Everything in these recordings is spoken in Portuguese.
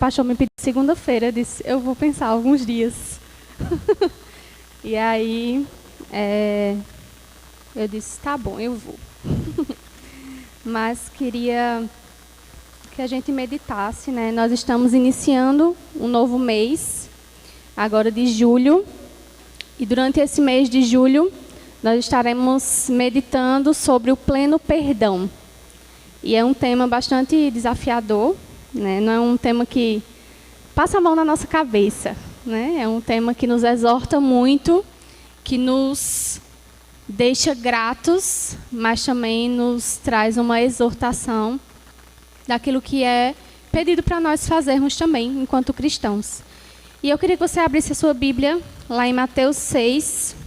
pastor me pediu segunda-feira, eu disse, eu vou pensar alguns dias. E aí, eu disse, tá bom, eu vou. Mas queria que a gente meditasse, né? Nós estamos iniciando um novo mês, agora de julho. E durante esse mês de julho, nós estaremos meditando sobre o pleno perdão. E é um tema bastante desafiador, né? Não é um tema que passa a mão na nossa cabeça, né? É um tema que nos exorta muito, que nos deixa gratos, mas também nos traz uma exortação daquilo que é pedido para nós fazermos também, enquanto cristãos. E eu queria que você abrisse a sua Bíblia, lá em Mateus 6.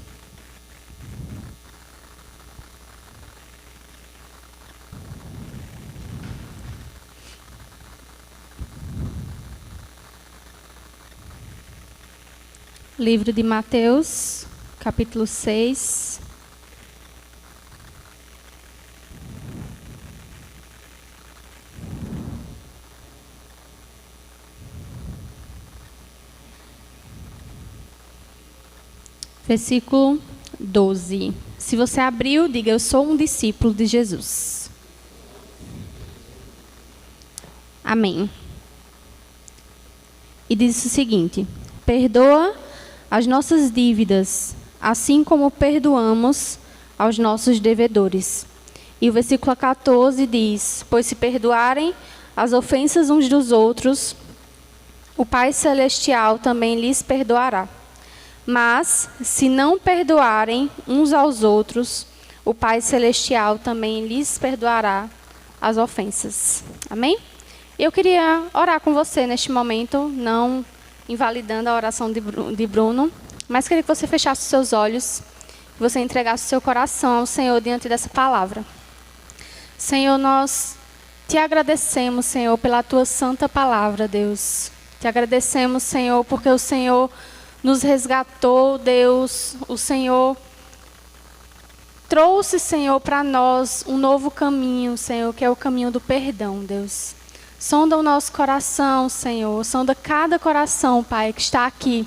Livro de Mateus, capítulo 6. Versículo 12. Se você abriu, diga, eu sou um discípulo de Jesus. Amém. E diz o seguinte: perdoa as nossas dívidas, assim como perdoamos aos nossos devedores. E o versículo 14 diz, pois se perdoarem as ofensas uns dos outros, o Pai Celestial também lhes perdoará. Mas, se não perdoarem uns aos outros, o Pai Celestial também lhes perdoará as ofensas. Amém? Eu queria orar com você neste momento, não invalidando a oração de Bruno, mas queria que você fechasse os seus olhos, que você entregasse o seu coração ao Senhor diante dessa palavra. Senhor, nós te agradecemos, Senhor, pela tua santa palavra, Deus. Te agradecemos, Senhor, porque o Senhor nos resgatou, Deus. O Senhor trouxe, Senhor, para nós um novo caminho, Senhor, que é o caminho do perdão, Deus. Sonda o nosso coração, Senhor. Sonda cada coração, Pai, que está aqui.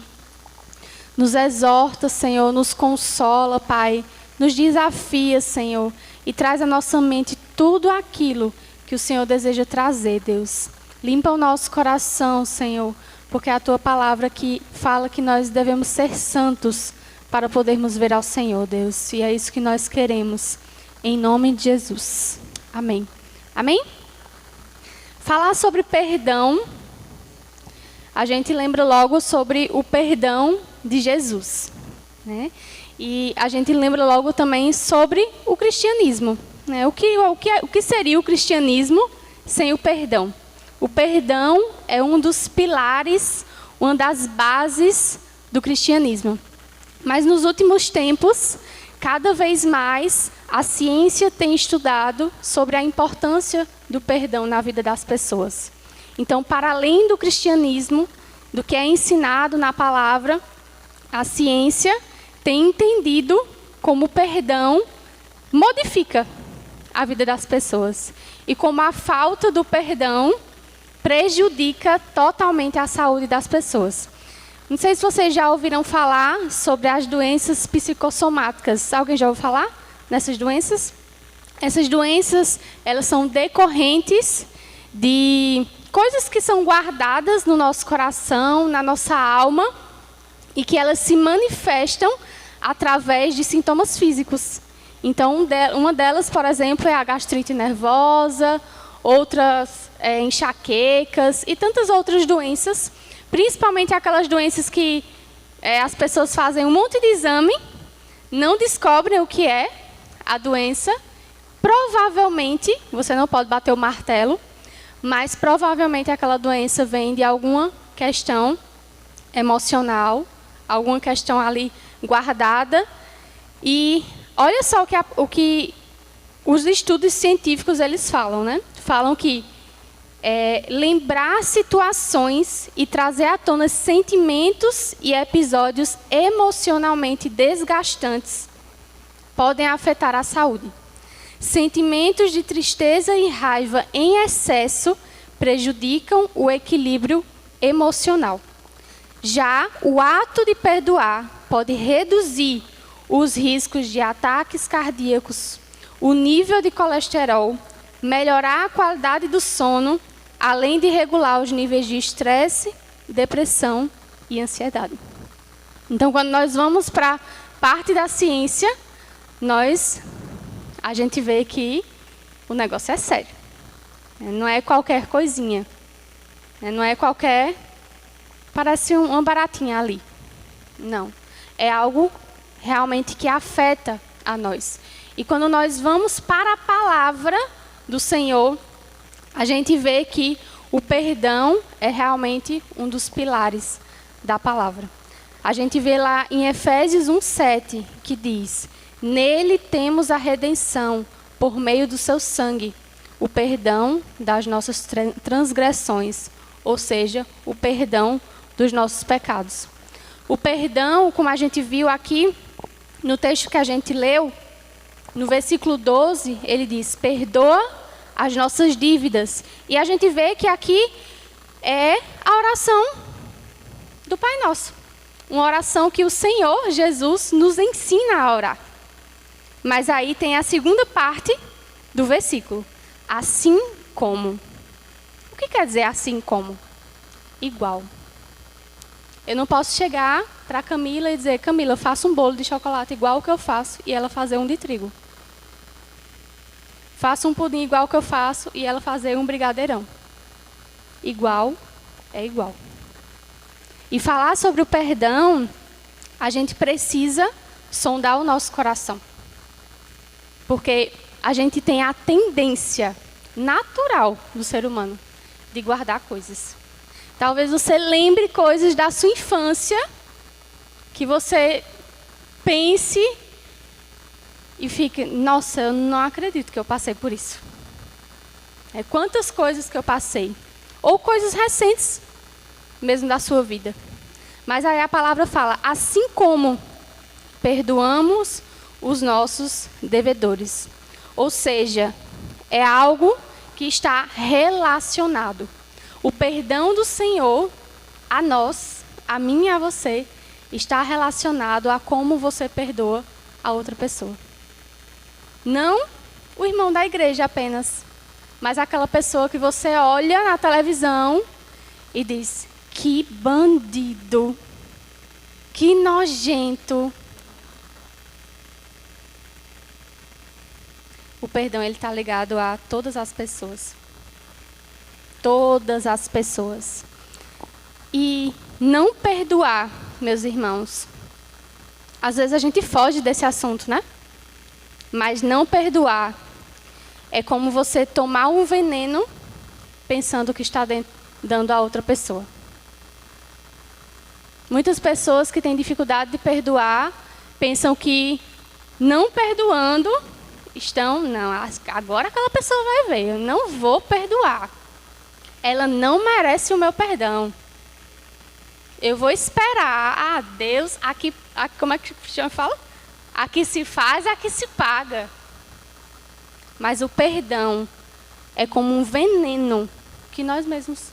Nos exorta, Senhor. Nos consola, Pai. Nos desafia, Senhor. E traz à nossa mente tudo aquilo que o Senhor deseja trazer, Deus. Limpa o nosso coração, Senhor. Porque é a Tua palavra que fala que nós devemos ser santos para podermos ver ao Senhor, Deus. E é isso que nós queremos. Em nome de Jesus. Amém. Amém? Falar sobre perdão, a gente lembra logo sobre o perdão de Jesus, né? E a gente lembra logo também sobre o cristianismo, né? O que seria o cristianismo sem o perdão? O perdão é um dos pilares, uma das bases do cristianismo. Mas nos últimos tempos, cada vez mais, a ciência tem estudado sobre a importância do perdão na vida das pessoas. Então, para além do cristianismo, do que é ensinado na palavra, a ciência tem entendido como o perdão modifica a vida das pessoas. E como a falta do perdão prejudica totalmente a saúde das pessoas. Não sei se vocês já ouviram falar sobre as doenças psicossomáticas. Alguém já ouviu falar nessas doenças? Essas doenças, elas são decorrentes de coisas que são guardadas no nosso coração, na nossa alma, e que elas se manifestam através de sintomas físicos. Então, uma delas, por exemplo, é a gastrite nervosa, outras enxaquecas e tantas outras doenças, principalmente aquelas doenças que as pessoas fazem um monte de exame, não descobrem o que é a doença. Provavelmente, você não pode bater o martelo, mas provavelmente aquela doença vem de alguma questão emocional, alguma questão ali guardada. E olha só o que os estudos científicos eles falam, né? Falam que lembrar situações e trazer à tona sentimentos e episódios emocionalmente desgastantes podem afetar a saúde. Sentimentos de tristeza e raiva em excesso prejudicam o equilíbrio emocional. Já o ato de perdoar pode reduzir os riscos de ataques cardíacos, o nível de colesterol, melhorar a qualidade do sono, além de regular os níveis de estresse, depressão e ansiedade. Então, quando nós vamos para a parte da ciência, a gente vê que o negócio é sério. Não é qualquer coisinha. Não é qualquer... Parece uma baratinha ali. Não. É algo realmente que afeta a nós. E quando nós vamos para a palavra do Senhor, a gente vê que o perdão é realmente um dos pilares da palavra. A gente vê lá em Efésios 1:7, que diz: nele temos a redenção por meio do seu sangue, o perdão das nossas transgressões, ou seja, o perdão dos nossos pecados. O perdão, como a gente viu aqui no texto que a gente leu, no versículo 12, ele diz: perdoa as nossas dívidas. E a gente vê que aqui é a oração do Pai Nosso. Uma oração que o Senhor Jesus nos ensina a orar. Mas aí tem a segunda parte do versículo. Assim como. O que quer dizer assim como? Igual. Eu não posso chegar para a Camila e dizer: Camila, faça um bolo de chocolate igual que eu faço, e ela fazer um de trigo. Faça um pudim igual que eu faço, e ela fazer um brigadeirão. Igual é igual. E falar sobre o perdão, a gente precisa sondar o nosso coração. Porque a gente tem a tendência natural do ser humano de guardar coisas. Talvez você lembre coisas da sua infância que você pense e fique: nossa, eu não acredito que eu passei por isso. Quantas coisas que eu passei. Ou coisas recentes, mesmo da sua vida. Mas aí a palavra fala: assim como perdoamos os nossos devedores. Ou seja, é algo que está relacionado. O perdão do Senhor a nós, a mim e a você, está relacionado a como você perdoa a outra pessoa. Não o irmão da igreja apenas, mas aquela pessoa que você olha na televisão e diz: que bandido, que nojento. O perdão, ele está ligado a todas as pessoas. Todas as pessoas. E não perdoar, meus irmãos, às vezes a gente foge desse assunto, né? Mas não perdoar é como você tomar um veneno pensando que está dando a outra pessoa. Muitas pessoas que têm dificuldade de perdoar pensam que não perdoando não, agora aquela pessoa vai ver, eu não vou perdoar. Ela não merece o meu perdão. Eu vou esperar. Deus, aqui como é que o Cristiano fala? Aqui se faz, aqui se paga. Mas o perdão é como um veneno que nós mesmos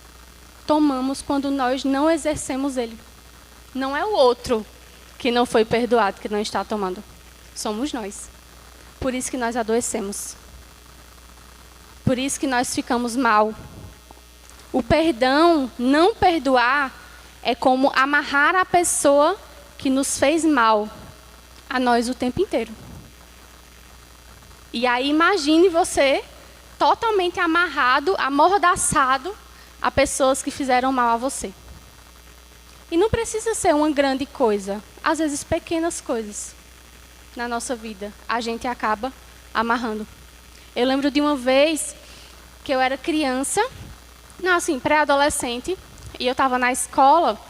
tomamos quando nós não exercemos ele. Não é o outro que não foi perdoado, que não está tomando. Somos nós. Por isso que nós adoecemos. Por isso que nós ficamos mal. O perdão, não perdoar, é como amarrar a pessoa que nos fez mal a nós o tempo inteiro. E aí imagine você totalmente amarrado, amordaçado a pessoas que fizeram mal a você. E não precisa ser uma grande coisa. Às vezes pequenas coisas na nossa vida a gente acaba amarrando. Eu lembro de uma vez que eu era criança, pré-adolescente, e eu estava na escola,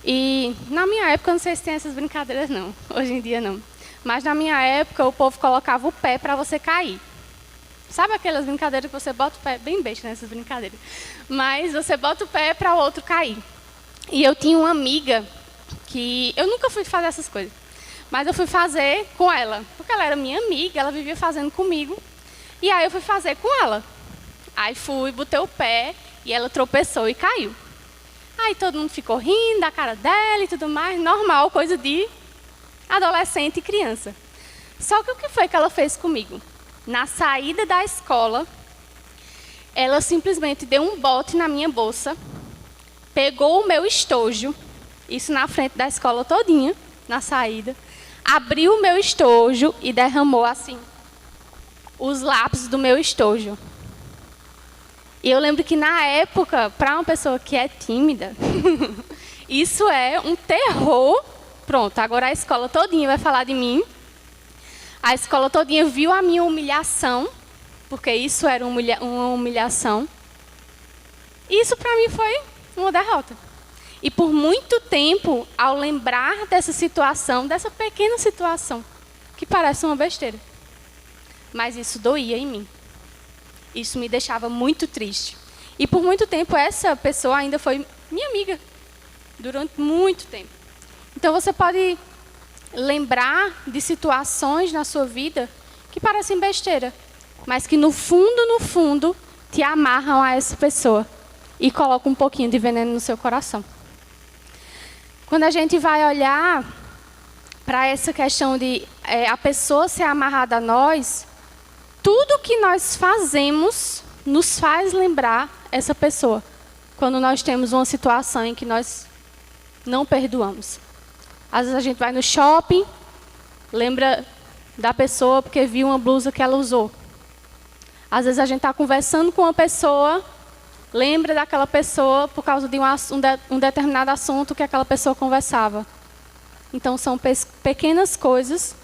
e na minha época, não sei se tem essas brincadeiras não, hoje em dia não, mas na minha época o povo colocava o pé para você cair. Sabe aquelas brincadeiras que você bota o pé, bem besta nessas brincadeiras, mas você bota o pé para o outro cair. E eu tinha uma amiga que, eu nunca fui fazer essas coisas, mas eu fui fazer com ela, porque ela era minha amiga, ela vivia fazendo comigo, e aí eu fui fazer com ela. Aí fui, botei o pé, e ela tropeçou e caiu. Aí todo mundo ficou rindo da cara dela e tudo mais, normal, coisa de adolescente e criança. Só que o que foi que ela fez comigo? Na saída da escola, ela simplesmente deu um bote na minha bolsa, pegou o meu estojo, isso na frente da escola todinha, na saída, abriu o meu estojo e derramou assim os lápis do meu estojo. E eu lembro que na época, para uma pessoa que é tímida, isso é um terror. Pronto, agora a escola todinha vai falar de mim. A escola todinha viu a minha humilhação, porque isso era uma humilhação. Isso para mim foi uma derrota. E por muito tempo, ao lembrar dessa situação, dessa pequena situação, que parece uma besteira, mas isso doía em mim. Isso me deixava muito triste. E por muito tempo, essa pessoa ainda foi minha amiga, durante muito tempo. Então você pode lembrar de situações na sua vida que parecem besteira, mas que no fundo, te amarram a essa pessoa e colocam um pouquinho de veneno no seu coração. Quando a gente vai olhar para essa questão de a pessoa ser amarrada a nós, tudo que nós fazemos nos faz lembrar essa pessoa, quando nós temos uma situação em que nós não perdoamos. Às vezes a gente vai no shopping, lembra da pessoa porque viu uma blusa que ela usou. Às vezes a gente está conversando com uma pessoa, lembra daquela pessoa por causa de um determinado assunto que aquela pessoa conversava. Então são pequenas coisas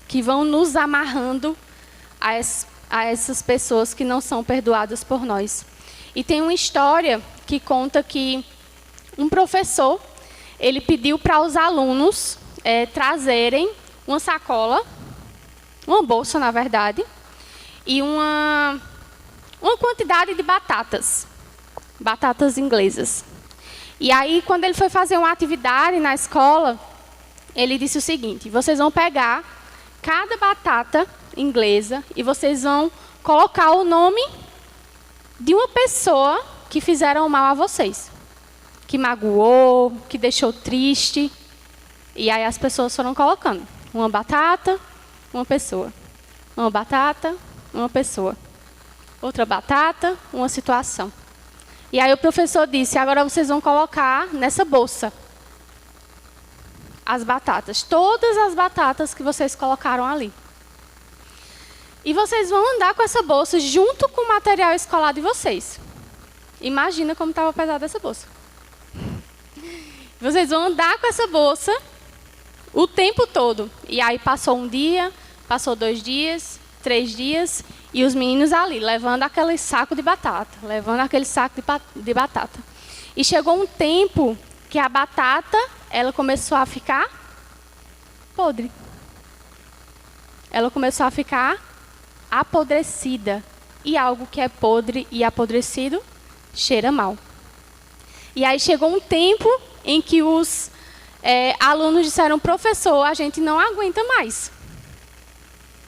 que vão nos amarrando a essas pessoas que não são perdoadas por nós. E tem uma história que conta que um professor, ele pediu para os alunos trazerem uma sacola, uma bolsa, na verdade, e uma quantidade de batatas inglesas. E aí, quando ele foi fazer uma atividade na escola, ele disse o seguinte: vocês vão pegar cada batata inglesa e vocês vão colocar o nome de uma pessoa que fizeram mal a vocês, que magoou, que deixou triste. E aí as pessoas foram colocando uma batata, uma pessoa, uma batata, uma pessoa, outra batata, uma situação. E aí o professor disse: agora vocês vão colocar nessa bolsa as batatas, todas as batatas que vocês colocaram ali. E vocês vão andar com essa bolsa junto com o material escolar de vocês. Imagina como estava pesada essa bolsa. Vocês vão andar com essa bolsa o tempo todo. E aí passou um dia, passou 2 dias, 3 dias, e os meninos ali, levando aquele saco de batata, de batata. E chegou um tempo que a batata, ela começou a ficar podre. Ela começou a ficar apodrecida. E algo que é podre e apodrecido cheira mal. E aí chegou um tempo em que os alunos disseram: professor, a gente não aguenta mais.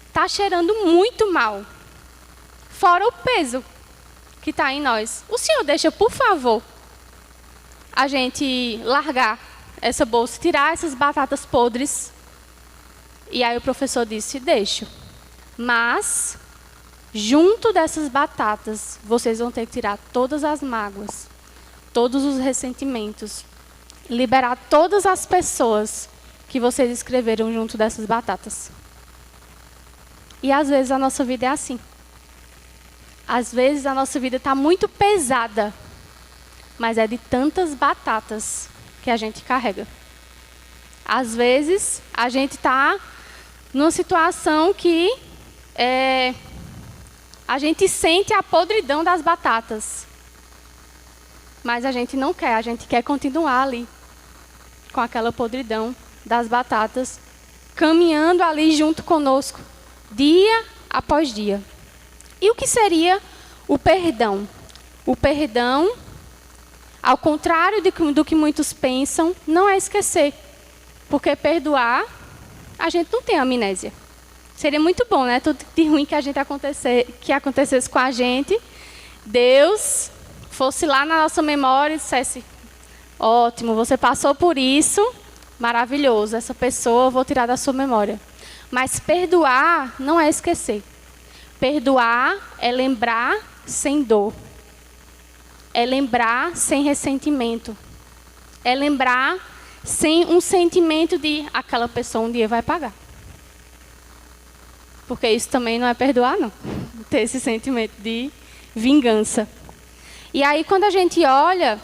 Está cheirando muito mal. Fora o peso que está em nós. O senhor deixa, por favor, a gente largar essa bolsa, tirar essas batatas podres? E aí o professor disse: deixo. Mas, junto dessas batatas, vocês vão ter que tirar todas as mágoas, todos os ressentimentos, liberar todas as pessoas que vocês escreveram junto dessas batatas. E às vezes a nossa vida é assim. Às vezes a nossa vida está muito pesada, mas é de tantas batatas que a gente carrega. Às vezes a gente está numa situação que a gente sente a podridão das batatas, mas a gente não quer, a gente quer continuar ali com aquela podridão das batatas, caminhando ali junto conosco, dia após dia. E o que seria o perdão? O perdão, ao contrário do que muitos pensam, não é esquecer. Porque perdoar, a gente não tem amnésia. Seria muito bom, né? Tudo de ruim que acontecesse com a gente, Deus fosse lá na nossa memória e dissesse: Ótimo, você passou por isso, maravilhoso. Essa pessoa eu vou tirar da sua memória. Mas perdoar não é esquecer. Perdoar é lembrar sem dor. É lembrar sem ressentimento. É lembrar sem um sentimento de aquela pessoa um dia vai pagar. Porque isso também não é perdoar, não. Ter esse sentimento de vingança. E aí, quando a gente olha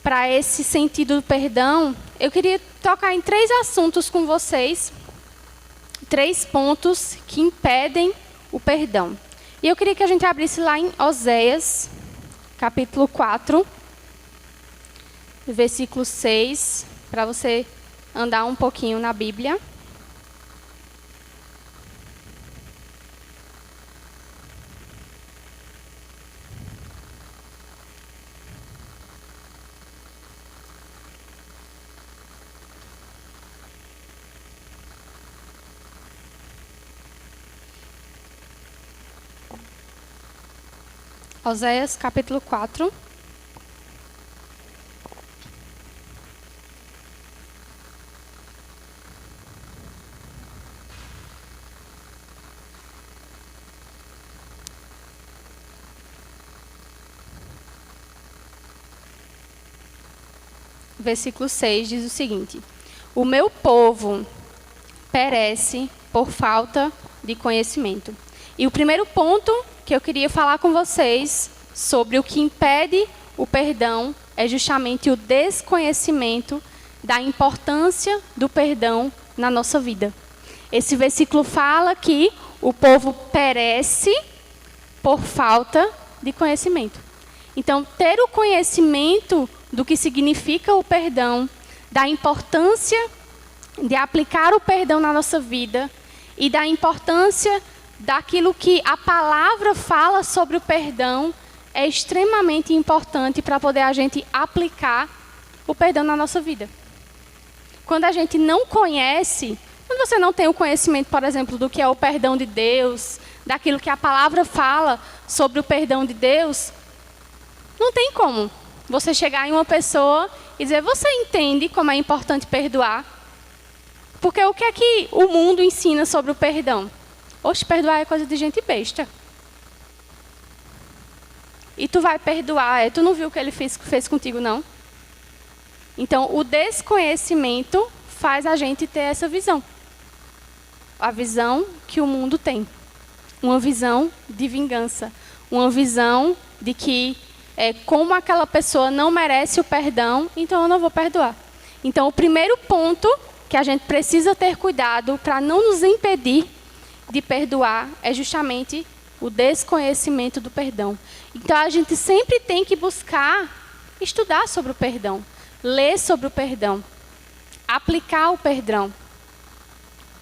para esse sentido do perdão, eu queria tocar em 3 assuntos com vocês. 3 pontos que impedem o perdão. E eu queria que a gente abrisse lá em Oséias, capítulo 4, versículo 6, para você andar um pouquinho na Bíblia. Oséias, capítulo 4. Versículo 6 diz o seguinte: o meu povo perece por falta de conhecimento. E o primeiro ponto que eu queria falar com vocês sobre o que impede o perdão é justamente o desconhecimento da importância do perdão na nossa vida. Esse versículo fala que o povo perece por falta de conhecimento. Então, ter o conhecimento do que significa o perdão, da importância de aplicar o perdão na nossa vida e da importância daquilo que a palavra fala sobre o perdão é extremamente importante para poder a gente aplicar o perdão na nossa vida. Quando a gente não conhece, quando você não tem o conhecimento, por exemplo, do que é o perdão de Deus, daquilo que a palavra fala sobre o perdão de Deus, não tem como você chegar em uma pessoa e dizer, você entende como é importante perdoar? Porque o que é que o mundo ensina sobre o perdão? Oxe, perdoar é coisa de gente besta. E tu vai perdoar, tu não viu o que ele fez contigo, não? Então, o desconhecimento faz a gente ter essa visão. A visão que o mundo tem. Uma visão de vingança. Uma visão de que, como aquela pessoa não merece o perdão, então eu não vou perdoar. Então, o primeiro ponto que a gente precisa ter cuidado para não nos impedir de perdoar é justamente o desconhecimento do perdão. Então, a gente sempre tem que buscar estudar sobre o perdão, ler sobre o perdão, aplicar o perdão,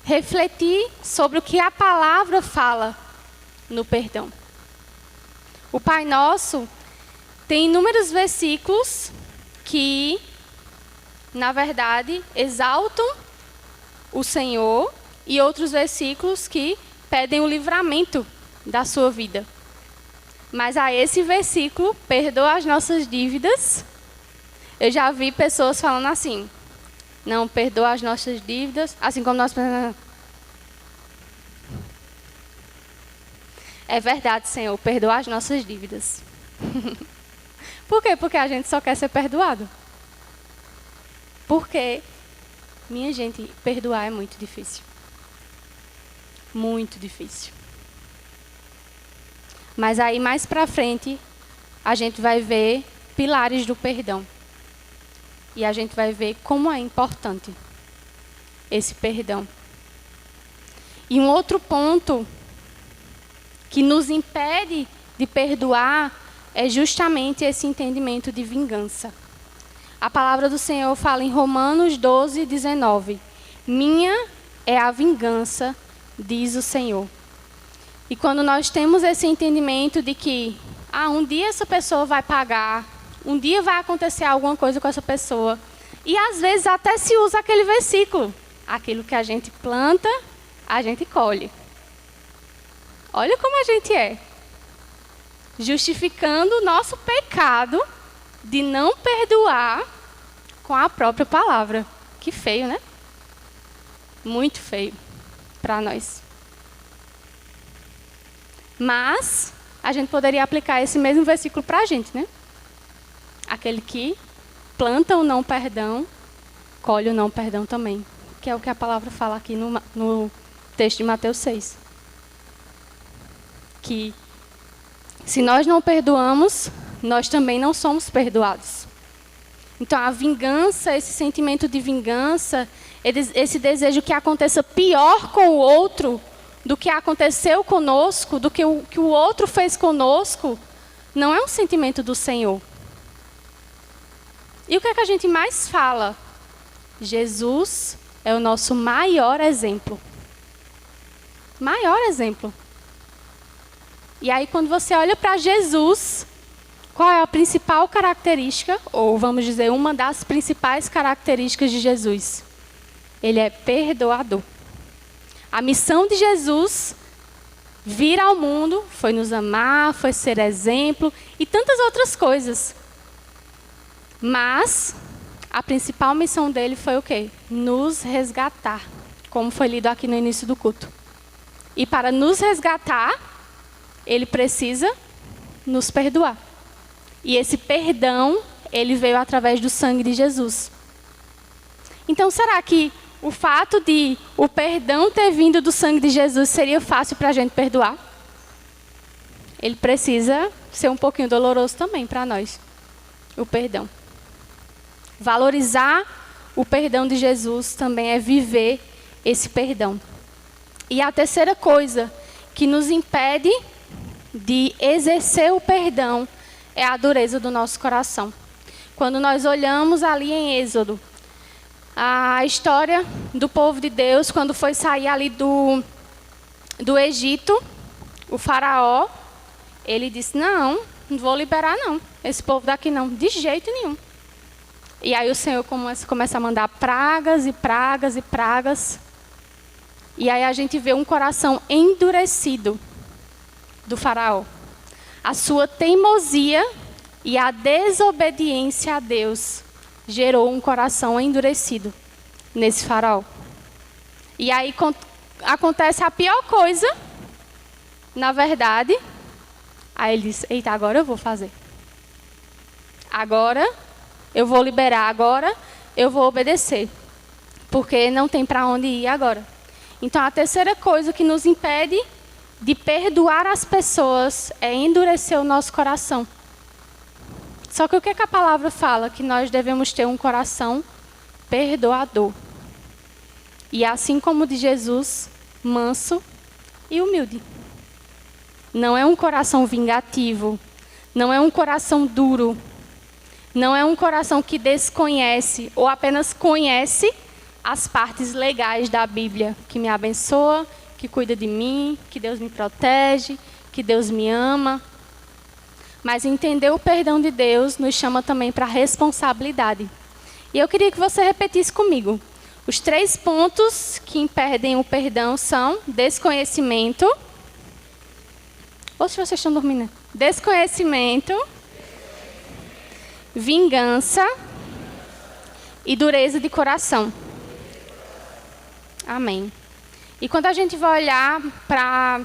refletir sobre o que a palavra fala no perdão. O Pai Nosso tem inúmeros versículos que, na verdade, exaltam o Senhor e outros versículos que pedem o livramento da sua vida. Mas a esse versículo, perdoa as nossas dívidas, eu já vi pessoas falando assim, não, perdoa as nossas dívidas, assim como nós... É verdade, Senhor, perdoa as nossas dívidas. Por quê? Porque a gente só quer ser perdoado. Porque, minha gente, perdoar é muito difícil. Muito difícil. Mas aí, mais pra frente, a gente vai ver pilares do perdão. E a gente vai ver como é importante esse perdão. E um outro ponto que nos impede de perdoar é justamente esse entendimento de vingança. A palavra do Senhor fala em Romanos 12, 19. Minha é a vingança, diz o Senhor. E quando nós temos esse entendimento de que um dia essa pessoa vai pagar, um dia vai acontecer alguma coisa com essa pessoa, e às vezes até se usa aquele versículo, aquilo que a gente planta, a gente colhe. Olha como a gente é, justificando o nosso pecado de não perdoar com a própria palavra. Que feio, né? Muito feio para nós. Mas a gente poderia aplicar esse mesmo versículo para a gente, né? Aquele que planta o não perdão, colhe o não perdão também. Que é o que a palavra fala aqui no texto de Mateus 6. Que se nós não perdoamos, nós também não somos perdoados. Então a vingança, esse sentimento de vingança, esse desejo que aconteça pior com o outro do que aconteceu conosco, do que o outro fez conosco, não é um sentimento do Senhor. E o que é que a gente mais fala? Jesus é o nosso maior exemplo. Maior exemplo. E aí quando você olha para Jesus, qual é a principal característica, ou vamos dizer, uma das principais características de Jesus? Ele é perdoador. A missão de Jesus, vir ao mundo, foi nos amar, foi ser exemplo e tantas outras coisas. Mas a principal missão dele foi o quê? Nos resgatar, como foi lido aqui no início do culto. E para nos resgatar, ele precisa nos perdoar. E esse perdão, ele veio através do sangue de Jesus. Então, será que o fato de o perdão ter vindo do sangue de Jesus seria fácil para a gente perdoar? Ele precisa ser um pouquinho doloroso também para nós, o perdão. Valorizar o perdão de Jesus também é viver esse perdão. E a terceira coisa que nos impede de exercer o perdão é a dureza do nosso coração. Quando nós olhamos ali em Êxodo, a história do povo de Deus, quando foi sair ali do Egito, o faraó, ele disse, não vou liberar não, esse povo daqui não, de jeito nenhum. E aí o Senhor começa a mandar pragas e pragas e pragas. E aí a gente vê um coração endurecido do faraó. A sua teimosia e a desobediência a Deus gerou um coração endurecido nesse faraó. E aí acontece a pior coisa, na verdade. Aí ele diz, eita, agora eu vou fazer. Agora eu vou liberar, agora eu vou obedecer. Porque não tem para onde ir agora. Então a terceira coisa que nos impede de perdoar as pessoas é endurecer o nosso coração. Só que o que a palavra fala? Que nós devemos ter um coração perdoador. E assim como o de Jesus, manso e humilde. Não é um coração vingativo. Não é um coração duro. Não é um coração que desconhece ou apenas conhece as partes legais da Bíblia. Que me abençoa, que cuida de mim, que Deus me protege, que Deus me ama. Mas entender o perdão de Deus nos chama também para a responsabilidade. E eu queria que você repetisse comigo. Os 3 pontos que impedem o perdão são desconhecimento. Ou se vocês estão dormindo. Desconhecimento, vingança e dureza de coração. Amém. E quando a gente vai olhar para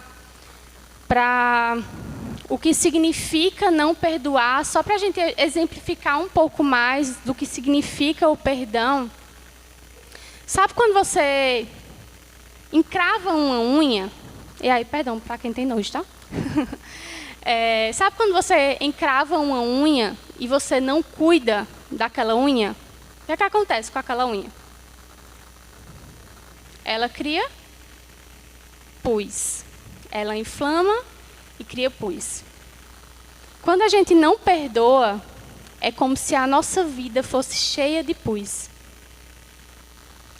o que significa não perdoar, só para a gente exemplificar um pouco mais do que significa o perdão. Sabe quando você encrava uma unha? E aí, perdão, para quem tem nojo, tá? Sabe quando você encrava uma unha e você não cuida daquela unha? O que é que acontece com aquela unha? Ela cria pus. Ela inflama e cria pus. Quando a gente não perdoa, é como se a nossa vida fosse cheia de pus.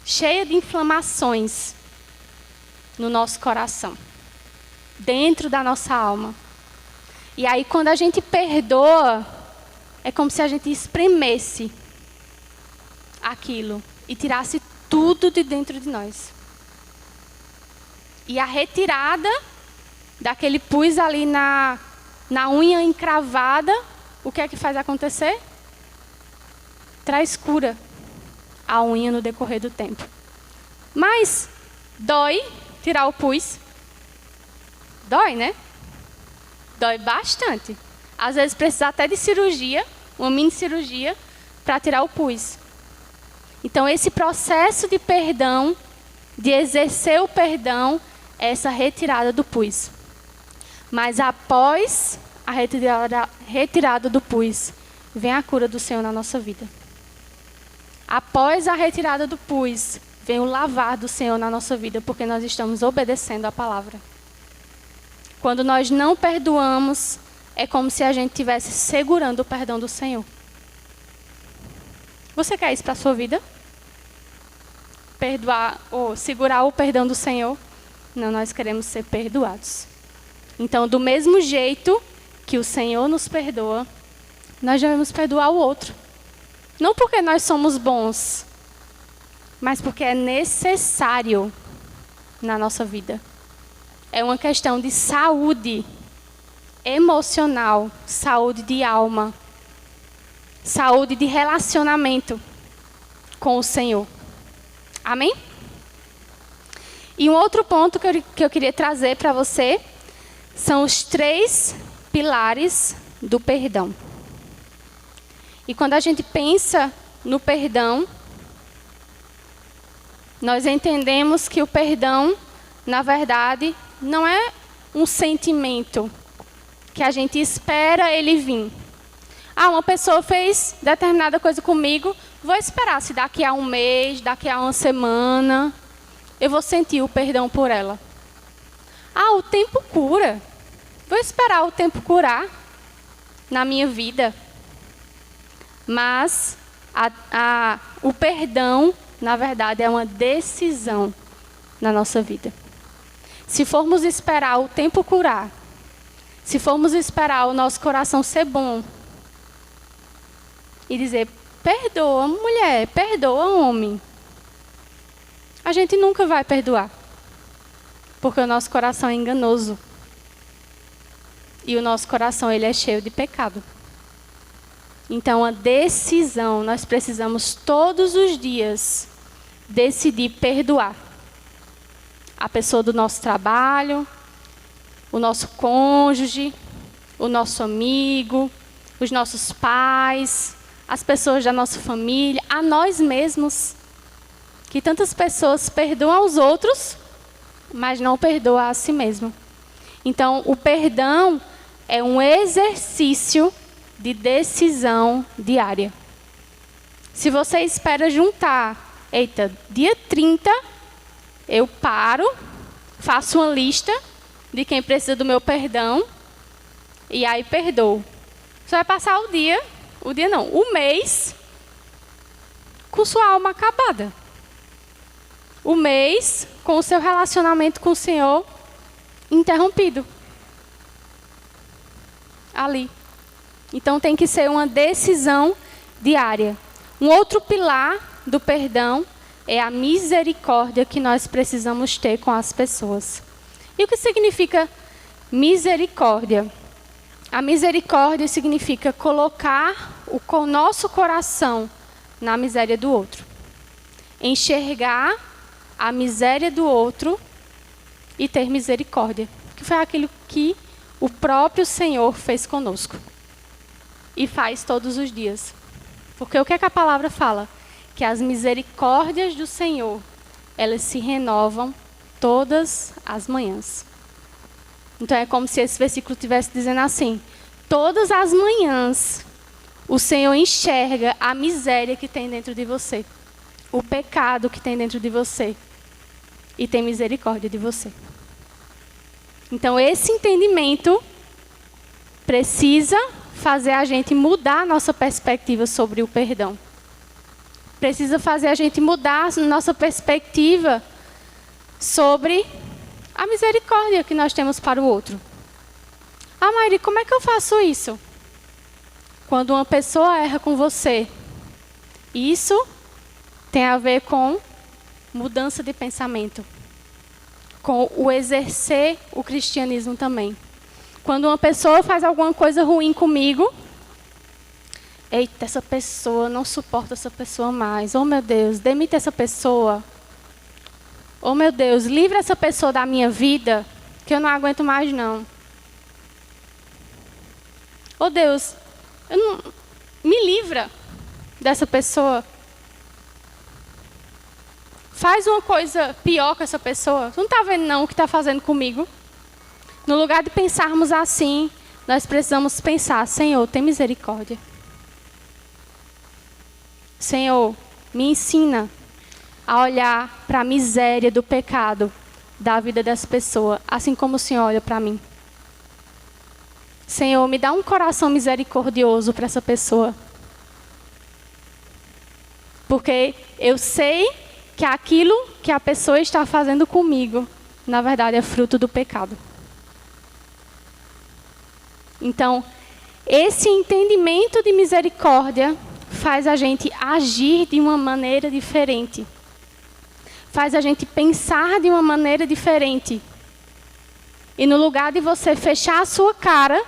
Cheia de inflamações no nosso coração. Dentro da nossa alma. E aí, quando a gente perdoa, é como se a gente espremesse aquilo e tirasse tudo de dentro de nós. E a retirada daquele pus ali na unha encravada, o que é que faz acontecer? Traz cura. a unha no decorrer do tempo. Mas dói tirar o pus. Dói, né? Dói bastante. Às vezes precisa até de cirurgia, uma mini cirurgia, para tirar o pus. Então esse processo de perdão, de exercer o perdão, é essa retirada do pus. Mas após a retirada do pus, vem a cura do Senhor na nossa vida. Após a retirada do pus, vem o lavar do Senhor na nossa vida, porque nós estamos obedecendo a palavra. Quando nós não perdoamos, é como se a gente estivesse segurando o perdão do Senhor. Você quer isso para a sua vida? Perdoar ou segurar o perdão do Senhor? Não, nós queremos ser perdoados. Então, do mesmo jeito que o Senhor nos perdoa, nós devemos perdoar o outro. Não porque nós somos bons, mas porque é necessário na nossa vida. É uma questão de saúde emocional, saúde de alma, saúde de relacionamento com o Senhor. Amém? E um outro ponto que eu queria trazer para você são os 3 pilares do perdão. E quando a gente pensa no perdão, nós entendemos que o perdão, na verdade, não é um sentimento que a gente espera ele vir. Ah, uma pessoa fez determinada coisa comigo, vou esperar se daqui a um mês, daqui a uma semana, eu vou sentir o perdão por ela. Ah, o tempo cura. Vou esperar o tempo curar na minha vida. Mas o perdão, na verdade, é uma decisão na nossa vida. Se formos esperar o tempo curar, se formos esperar o nosso coração ser bom e dizer, perdoa mulher, perdoa homem, a gente nunca vai perdoar. Porque o nosso coração é enganoso. E o nosso coração ele é cheio de pecado. Então, a decisão, nós precisamos todos os dias decidir perdoar a pessoa do nosso trabalho, o nosso cônjuge, o nosso amigo, os nossos pais, as pessoas da nossa família, a nós mesmos. Que tantas pessoas perdoam aos outros, mas não perdoam a si mesmo. Então, o perdão é um exercício de decisão diária. Se você espera juntar, eita, dia 30, eu paro, faço uma lista de quem precisa do meu perdão e aí perdoo. Você vai passar o mês com sua alma acabada. O mês com o seu relacionamento com o Senhor interrompido. Ali. Então tem que ser uma decisão diária. Um outro pilar do perdão é a misericórdia que nós precisamos ter com as pessoas. E o que significa misericórdia? A misericórdia significa colocar o nosso coração na miséria do outro. Enxergar a miséria do outro e ter misericórdia. Que foi aquilo que o próprio Senhor fez conosco. E faz todos os dias. Porque o que é que a palavra fala? Que as misericórdias do Senhor, elas se renovam todas as manhãs. Então é como se esse versículo estivesse dizendo assim: todas as manhãs o Senhor enxerga a miséria que tem dentro de você, o pecado que tem dentro de você, e tem misericórdia de você. Então esse entendimento precisa fazer a gente mudar a nossa perspectiva sobre o perdão. Precisa fazer a gente mudar a nossa perspectiva sobre a misericórdia que nós temos para o outro. Ah, Mairi, como é que eu faço isso? Quando uma pessoa erra com você, isso tem a ver com mudança de pensamento, com o exercer o cristianismo também. Quando uma pessoa faz alguma coisa ruim comigo, Eita, essa pessoa, não suporto essa pessoa mais. Oh, meu Deus, demite essa pessoa. Oh, meu Deus, livra essa pessoa da minha vida, que eu não aguento mais, não. Oh, Deus, me livra dessa pessoa. Faz uma coisa pior com essa pessoa. Tu não está vendo, não, o que está fazendo comigo? No lugar de pensarmos assim, nós precisamos pensar: Senhor, tem misericórdia. Senhor, me ensina a olhar para a miséria do pecado da vida dessa pessoa, assim como o Senhor olha para mim. Senhor, me dá um coração misericordioso para essa pessoa. Porque eu sei que aquilo que a pessoa está fazendo comigo, na verdade, é fruto do pecado. Então, esse entendimento de misericórdia faz a gente agir de uma maneira diferente. Faz a gente pensar de uma maneira diferente. E no lugar de você fechar a sua cara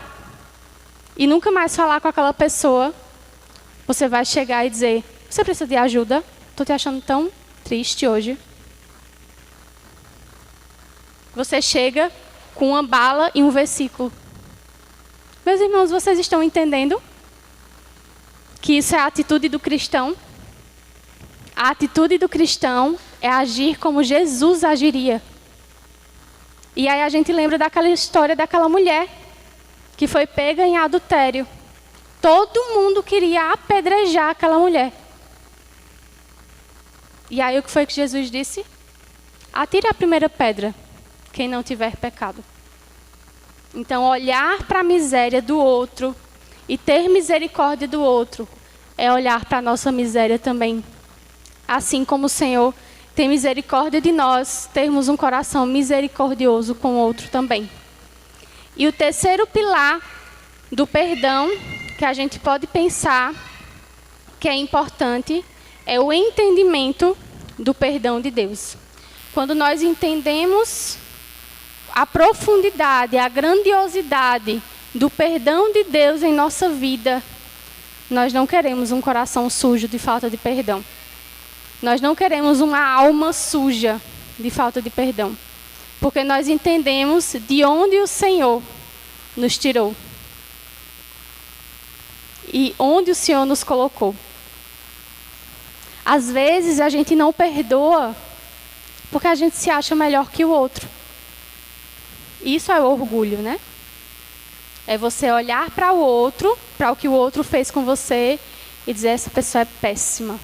e nunca mais falar com aquela pessoa, você vai chegar e dizer: você precisa de ajuda? Estou te achando tão triste hoje. Você chega com uma bala e um versículo. Meus irmãos, vocês estão entendendo que isso é a atitude do cristão? A atitude do cristão é agir como Jesus agiria. E aí a gente lembra daquela história daquela mulher que foi pega em adultério. Todo mundo queria apedrejar aquela mulher. E aí o que foi que Jesus disse? Atire a primeira pedra, quem não tiver pecado. Então, olhar para a miséria do outro e ter misericórdia do outro é olhar para a nossa miséria também. Assim como o Senhor tem misericórdia de nós, termos um coração misericordioso com o outro também. E o terceiro pilar do perdão que a gente pode pensar que é importante é o entendimento do perdão de Deus. Quando nós entendemos a profundidade, a grandiosidade do perdão de Deus em nossa vida, nós não queremos um coração sujo de falta de perdão. Nós não queremos uma alma suja de falta de perdão. Porque nós entendemos de onde o Senhor nos tirou. E onde o Senhor nos colocou. Às vezes a gente não perdoa porque a gente se acha melhor que o outro. Isso é orgulho, né? É você olhar para o outro, para o que o outro fez com você e dizer: essa pessoa é péssima.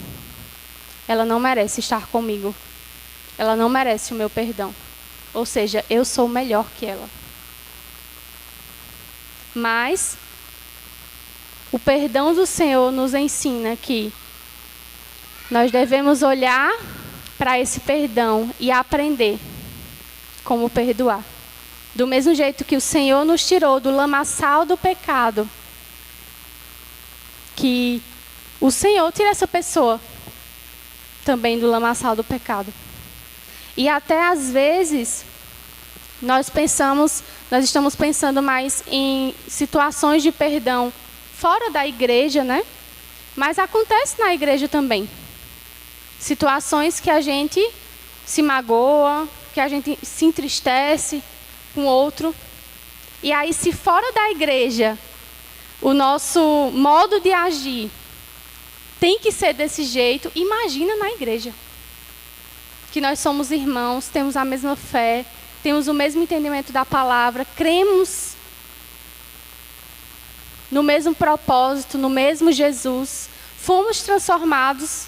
Ela não merece estar comigo. Ela não merece o meu perdão. Ou seja, eu sou melhor que ela. Mas o perdão do Senhor nos ensina que nós devemos olhar para esse perdão e aprender como perdoar. Do mesmo jeito que o Senhor nos tirou do lamaçal do pecado, que o Senhor tira essa pessoa também do lamaçal do pecado. E até às vezes nós estamos pensando mais em situações de perdão fora da igreja, né? Mas acontece na igreja também. Situações que a gente se magoa, que a gente se entristece com outro. E aí, se fora da igreja, o nosso modo de agir tem que ser desse jeito, imagina na igreja. Que nós somos irmãos, temos a mesma fé, temos o mesmo entendimento da palavra, cremos no mesmo propósito, no mesmo Jesus, fomos transformados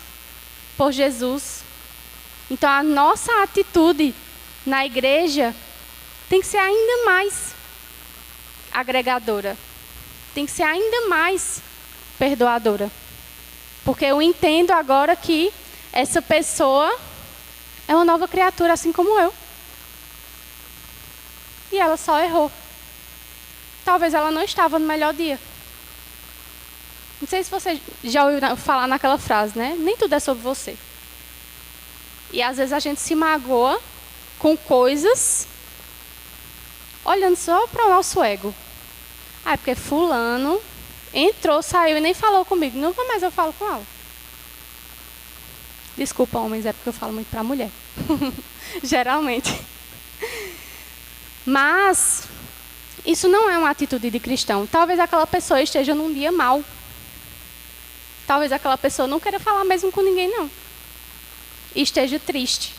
por Jesus. Então, a nossa atitude na igreja tem que ser ainda mais agregadora. Tem que ser ainda mais perdoadora. Porque eu entendo agora que essa pessoa é uma nova criatura, assim como eu. E ela só errou. Talvez ela não estava no melhor dia. Não sei se você já ouviu falar naquela frase, né? Nem tudo é sobre você. E às vezes a gente se magoa com coisas olhando só para o nosso ego. Ah, é porque fulano, entrou, saiu e nem falou comigo. Nunca mais eu falo com ela. Desculpa, homens, é porque eu falo muito para mulher. Geralmente. Mas isso não é uma atitude de cristão. Talvez aquela pessoa esteja num dia mau. Talvez aquela pessoa não queira falar mesmo com ninguém, não. E esteja triste.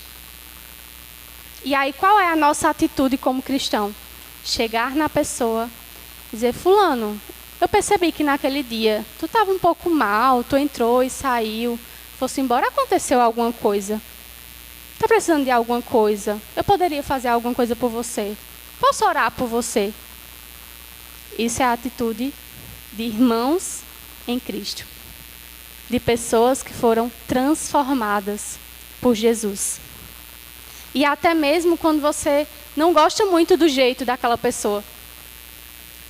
E aí, qual é a nossa atitude como cristão? Chegar na pessoa, dizer, fulano, eu percebi que naquele dia tu estava um pouco mal, tu entrou e saiu, fosse embora, aconteceu alguma coisa. Está precisando de alguma coisa? Eu poderia fazer alguma coisa por você? Posso orar por você? Isso é a atitude de irmãos em Cristo. De pessoas que foram transformadas por Jesus. E até mesmo quando você não gosta muito do jeito daquela pessoa.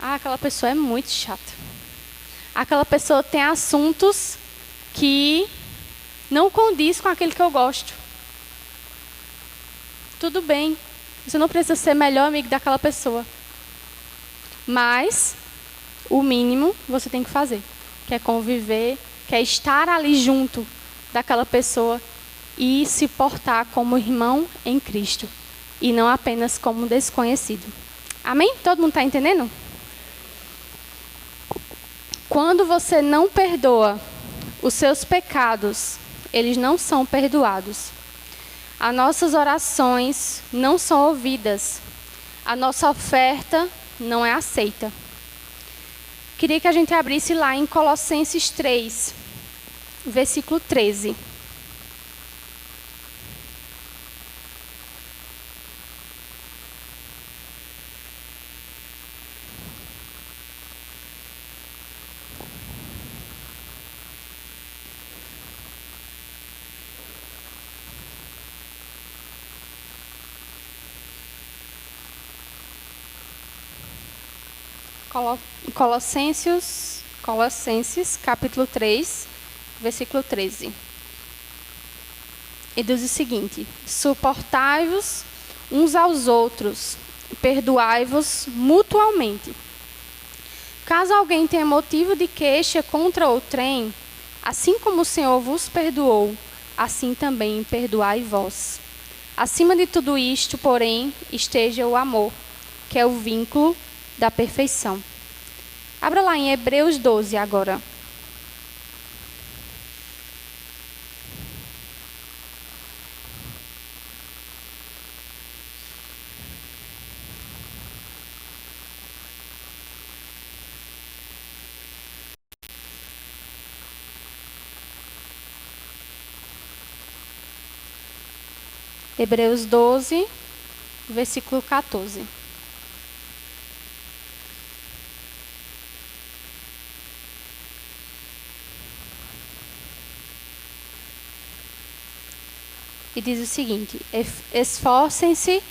Ah, aquela pessoa é muito chata. Aquela pessoa tem assuntos que não condiz com aquele que eu gosto. Tudo bem. Você não precisa ser melhor amigo daquela pessoa. Mas o mínimo você tem que fazer. Que é conviver, que é estar ali junto daquela pessoa e se portar como irmão em Cristo. E não apenas como desconhecido. Amém? Todo mundo está entendendo? Quando você não perdoa os seus pecados, eles não são perdoados. As nossas orações não são ouvidas. A nossa oferta não é aceita. Queria que a gente abrisse lá em Colossenses 3, versículo 13. Colossenses, capítulo 3, versículo 13. E diz o seguinte: suportai-vos uns aos outros, perdoai-vos mutualmente. Caso alguém tenha motivo de queixa contra outrem, assim como o Senhor vos perdoou, assim também perdoai vós. Acima de tudo isto, porém, esteja o amor, que é o vínculo da perfeição. Abra lá em Hebreus 12 agora. Hebreus 12, versículo 14. E diz o seguinte: esforcem-se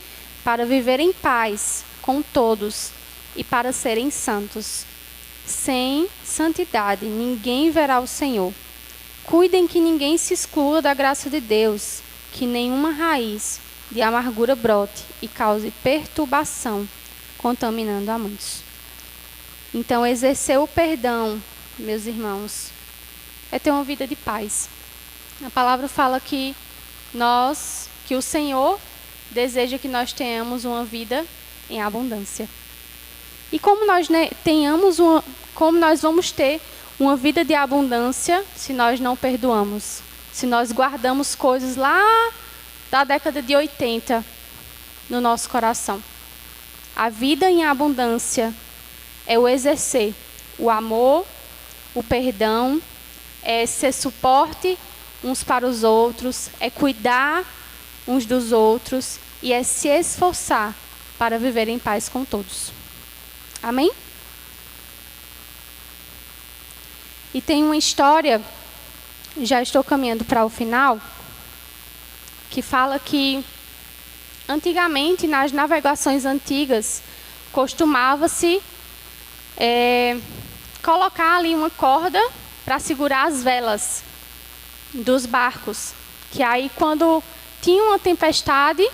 para viver em paz com todos e para serem santos. Sem santidade ninguém verá o Senhor. Cuidem que ninguém se exclua da graça de Deus, que nenhuma raiz de amargura brote e cause perturbação, contaminando a muitos. Então, exercer o perdão, meus irmãos, é ter uma vida de paz. A palavra fala que o Senhor deseja que nós tenhamos uma vida em abundância. E como nós vamos ter uma vida de abundância se nós não perdoamos? Se nós guardamos coisas lá da década de 80 no nosso coração. A vida em abundância é o exercer o amor, o perdão, é ser suporte uns para os outros, é cuidar uns dos outros e é se esforçar para viver em paz com todos. Amém? E tem uma história, já estou caminhando para o final, que fala que antigamente, nas navegações antigas, costumava-se colocar ali uma corda para segurar as velas dos barcos. Que aí, quando tinha uma tempestade,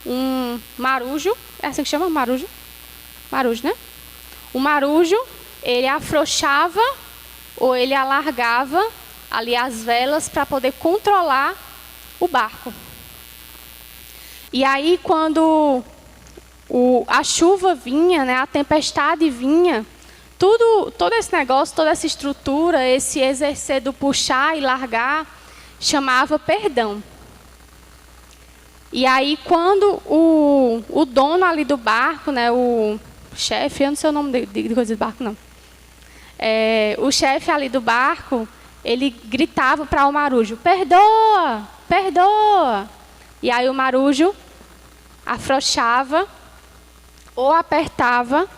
um marujo, é assim que chama? Marujo? Marujo, né? O marujo ele afrouxava ou ele alargava ali as velas para poder controlar o barco. E aí, quando a chuva vinha, né, a tempestade vinha, todo esse negócio, toda essa estrutura, esse exercer do puxar e largar, chamava perdão. E aí, quando o dono ali do barco, né, o chefe, eu não sei o nome de coisa de barco, não. O chefe ali do barco, ele gritava para o marujo, perdoa, perdoa. E aí o marujo afrouxava ou apertava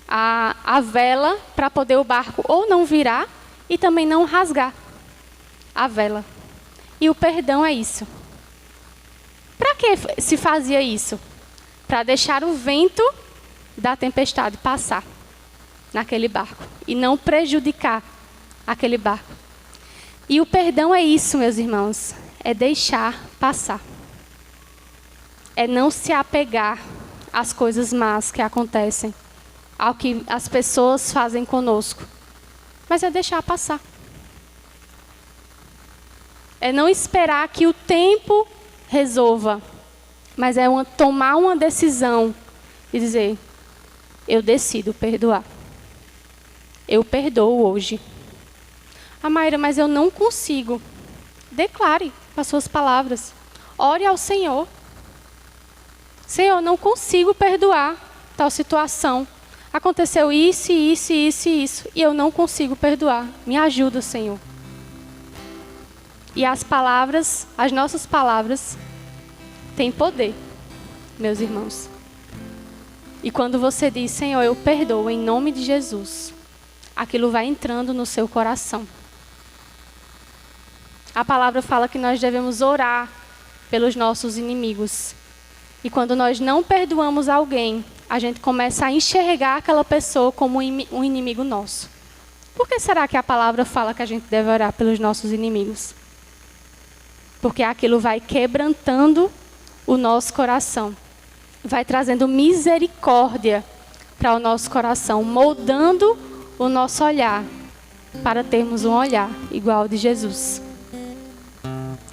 a vela para poder o barco ou não virar e também não rasgar a vela. E o perdão é isso. Para que se fazia isso? Para deixar o vento da tempestade passar naquele barco e não prejudicar aquele barco. E o perdão é isso, meus irmãos, é deixar passar. É não se apegar às coisas más que acontecem, ao que as pessoas fazem conosco, mas é deixar passar. É não esperar que o tempo resolva, mas é tomar uma decisão e dizer, eu decido perdoar. Eu perdoo hoje. Mayra, mas eu não consigo. Declare as suas palavras. Ore ao Senhor. Senhor, não consigo perdoar tal situação. Aconteceu isso, isso, isso e isso. E eu não consigo perdoar. Me ajuda, Senhor. E as palavras, as nossas palavras, têm poder, meus irmãos. E quando você diz, Senhor, eu perdoo em nome de Jesus, aquilo vai entrando no seu coração. A palavra fala que nós devemos orar pelos nossos inimigos. E quando nós não perdoamos alguém, a gente começa a enxergar aquela pessoa como um inimigo nosso. Por que será que a palavra fala que a gente deve orar pelos nossos inimigos? Porque aquilo vai quebrantando o nosso coração. Vai trazendo misericórdia para o nosso coração, moldando o nosso olhar para termos um olhar igual ao de Jesus.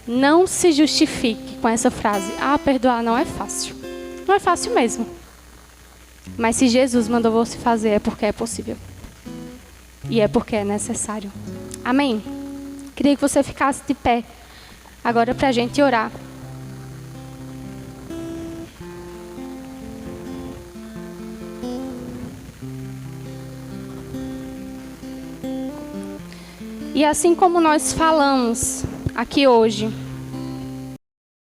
Não se justifique com essa frase. Perdoar não é fácil. Não é fácil mesmo. Mas se Jesus mandou você fazer, é porque é possível. E é porque é necessário. Amém? Queria que você ficasse de pé agora para a gente orar. E assim como nós falamos aqui hoje,